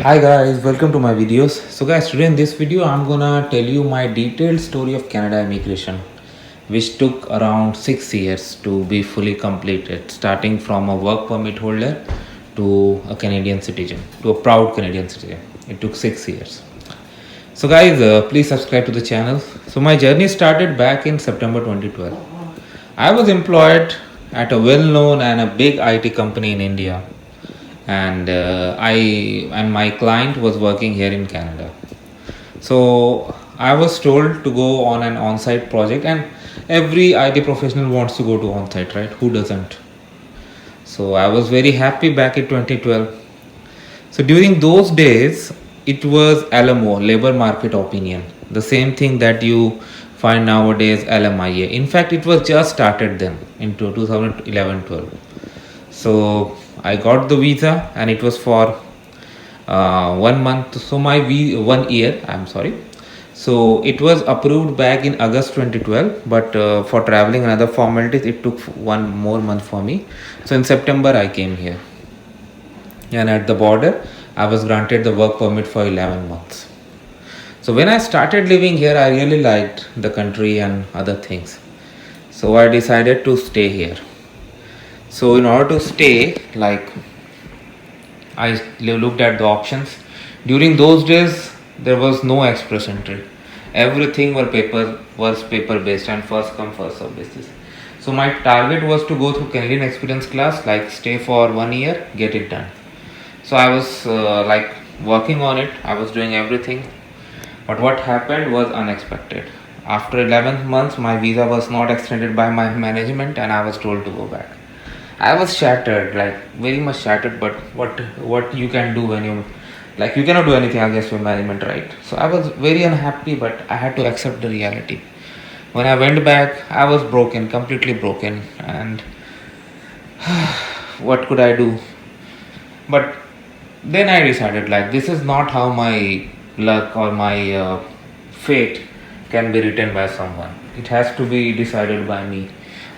Hi guys, welcome to my videos. So guys, today in this video I'm gonna tell you my detailed story of Canada immigration, which took around 6 years to be fully completed, starting from a work permit holder to a Canadian citizen, to a proud Canadian citizen. It took 6 years. So guys, please subscribe to the channel. So my journey started back in September 2012. I was employed at a well-known and a big IT company in India, and my client was working here in Canada. So I was told to go on an on-site project, and every IT professional wants to go to on-site, right? Who doesn't? So I was very happy back in 2012. So during those days, it was LMO, labor market opinion, the same thing that you find nowadays LMIA. In fact, it was just started then in 2011-12. So I got the visa, and it was for 1 month. So 1 year. I'm sorry. So it was approved back in August 2012, but for traveling and other formalities, it took 1 more month for me. So in September, I came here, and at the border, I was granted the work permit for 11 months. So when I started living here, I really liked the country and other things. So I decided to stay here. So in order to stay, I looked at the options. During those days, there was no express entry. Everything was paper based and first come first serve basis. So my target was to go through Canadian experience class, like stay for 1 year, get it done. So I was working on it. I was doing everything, but what happened was unexpected. After 11 months, my visa was not extended by my management, and I was told to go back. I was shattered, like very much shattered. But what you can do when you cannot do anything against your management, right? So I was very unhappy, but I had to accept the reality. When I went back, I was broken, completely broken, and what could I do? But then I decided, like, this is not how my luck or my fate can be written by someone. It has to be decided by me.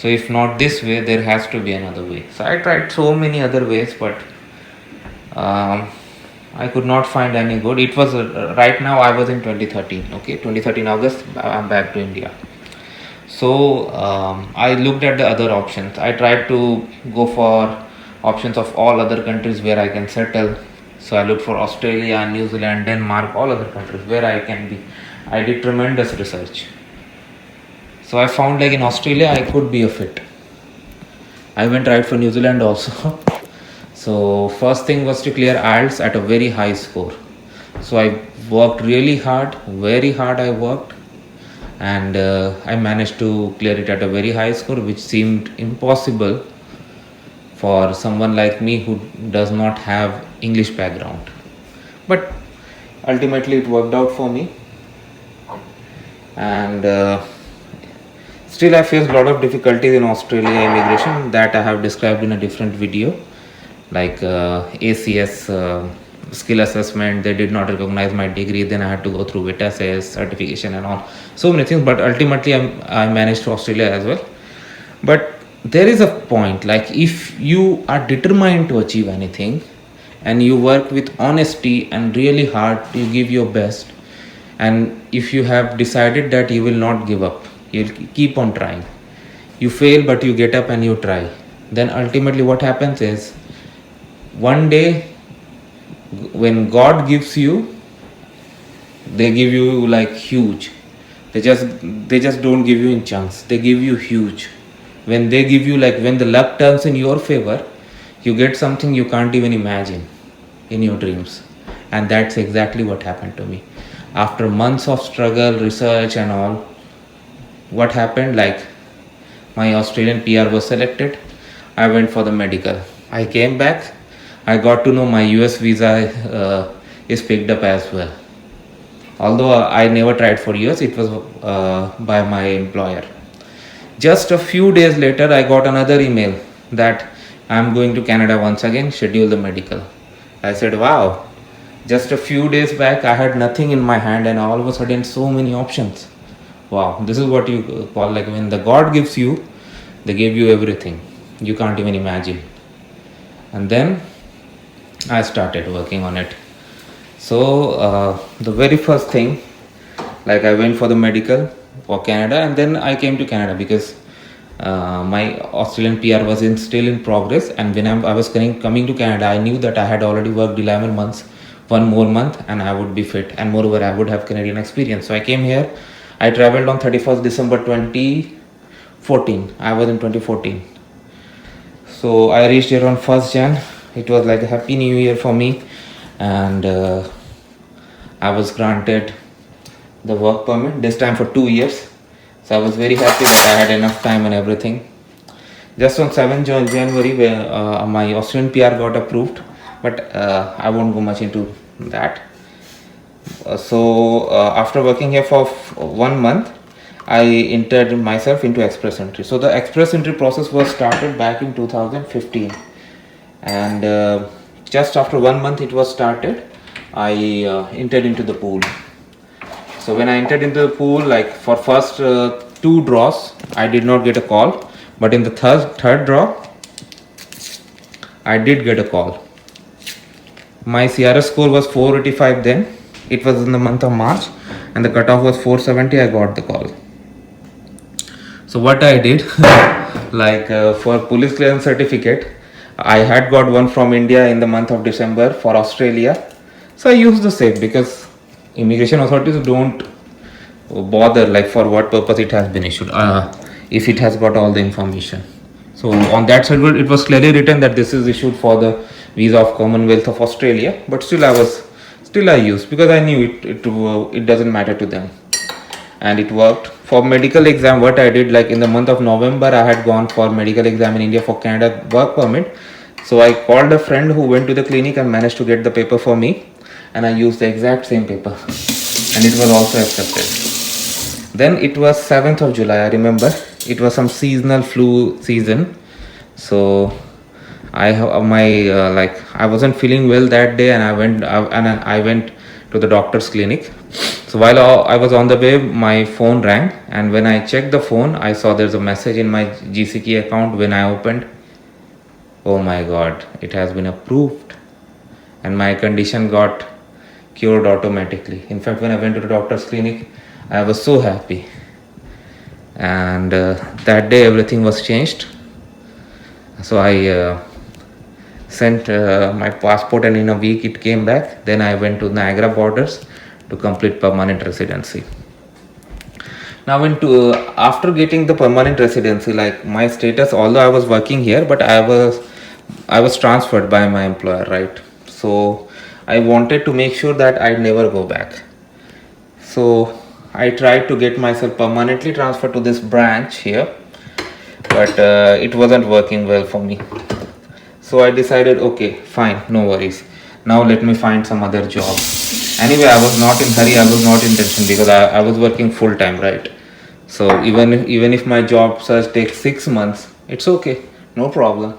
So if not this way, there has to be another way. So I tried so many other ways, but I could not find any good. It was right now I was in 2013. Okay, 2013 August, I'm back to India. So I looked at the other options. I tried to go for options of all other countries where I can settle. So I looked for Australia, New Zealand, Denmark, all other countries where I can be. I did tremendous research. So I found, like, in Australia I could be a fit. I went right for New Zealand also. So first thing was to clear IELTS at a very high score. So I worked really hard, very hard I worked, and I managed to clear it at a very high score, which seemed impossible for someone like me who does not have English background. But ultimately it worked out for me, and still I faced a lot of difficulties in Australia immigration that I have described in a different video, like ACS skill assessment. They did not recognize my degree. Then I had to go through VITASS certification and all, so many things. But ultimately I managed to Australia as well. But there is a point, like, if you are determined to achieve anything and you work with honesty and really hard, you give your best, and if you have decided that you will not give up, you'll keep on trying. You fail, but you get up and you try. Then ultimately what happens is, one day when God gives you, they give you like huge. They just don't give you in chunks. They give you huge. When they give you, like, when the luck turns in your favor, you get something you can't even imagine in your dreams. And that's exactly what happened to me. After months of struggle, research and all, what happened, like, my Australian PR was selected. I went for the medical. I came back. I got to know my US visa is picked up as well. Although I never tried for US, it was by my employer. Just a few days later, I got another email that I'm going to Canada once again, schedule the medical. I said, wow. Just a few days back, I had nothing in my hand, and all of a sudden, so many options. Wow, this is what you call, like, when the God gives you, they give you everything. You can't even imagine. And then I started working on it. So the very first thing, like I went for the medical for Canada, and then I came to Canada because my Australian PR was still in progress. And when I was coming to Canada, I knew that I had already worked 11 months, one more month, and I would be fit. And moreover, I would have Canadian experience. So I came here. I traveled on 31st December 2014. I was in 2014. So I reached here on 1st Jan. It was like a happy new year for me, and I was granted the work permit, this time for 2 years. So I was very happy that I had enough time and everything. Just on 7th January, where my Australian PR got approved, but I won't go much into that. After working here for 1 month, I entered myself into express entry. So the express entry process was started back in 2015, and just after 1 month it was started, I entered into the pool. So when I entered into the pool, like for first 2 draws, I did not get a call, but in the third draw, I did get a call. My CRS score was 485 then. It was in the month of March, and the cutoff was 470. I got the call. So what I did, like for police clearance certificate, I had got one from India in the month of December for Australia. So I used the same because immigration authorities don't bother like for what purpose it has been issued if it has got all the information. So on that side it was clearly written that this is issued for the visa of Commonwealth of Australia, but still I used because I knew it doesn't matter to them, and it worked. For medical exam, what I did, like in the month of November, I had gone for medical exam in India for Canada work permit. So I called a friend who went to the clinic and managed to get the paper for me, and I used the exact same paper, and it was also accepted. Then it was 7th of July, I remember. It was some seasonal flu season. So I have I wasn't feeling well that day, and I went to the doctor's clinic. So while I was on the way, my phone rang, and when I checked the phone, I saw there's a message in my GCK account. When I opened, oh my god, it has been approved, and my condition got cured automatically. In fact, when I went to the doctor's clinic, I was so happy, and that day everything was changed. So I sent my passport, and in a week it came back. Then I went to Niagara borders to complete permanent residency. Now after getting the permanent residency, like my status, although I was working here, but I was transferred by my employer, right? So I wanted to make sure that I'd never go back. So I tried to get myself permanently transferred to this branch here, but it wasn't working well for me. So I decided, okay, fine, no worries. Now let me find some other job. Anyway, I was not in hurry, I was not in tension because I was working full time, right? So even if my job search takes 6 months, it's okay, no problem.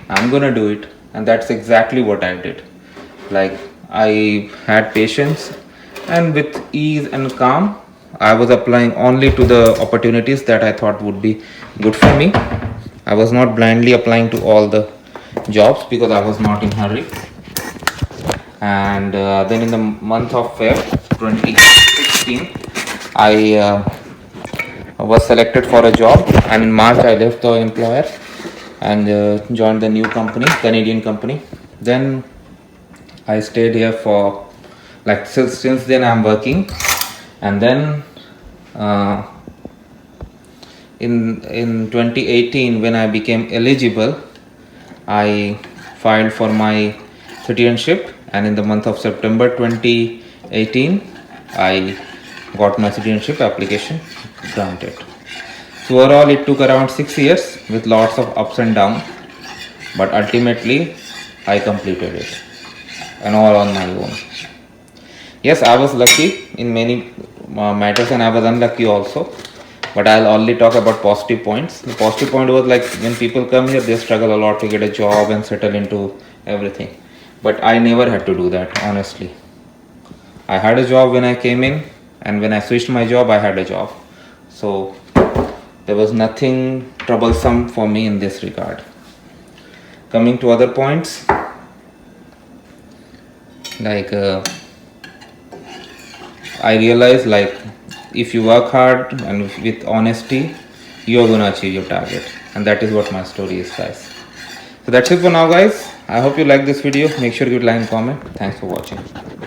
I'm gonna do it, and that's exactly what I did. Like I had patience, and with ease and calm, I was applying only to the opportunities that I thought would be good for me. I was not blindly applying to all the jobs because I was not in hurry. And then in the month of Feb 2016, I was selected for a job, and in March I left the employer and joined the new company, Canadian company. Then I stayed here for like since then I'm working. And then in 2018, when I became eligible, I filed for my citizenship, and in the month of September 2018, I got my citizenship application granted. So overall it took around 6 years with lots of ups and downs, but ultimately I completed it, and all on my own. Yes, I was lucky in many matters, and I was unlucky also, but I'll only talk about positive points. The positive point was like when people come here, they struggle a lot to get a job and settle into everything, but I never had to do that, honestly. I had a job when I came in, and when I switched my job, I had a job. So there was nothing troublesome for me in this regard. Coming to other points, like I realized like if you work hard and with honesty, you're gonna achieve your target, and that is what my story is, guys. So that's it for now, guys. I hope you like this video. Make sure you like and comment. Thanks for watching.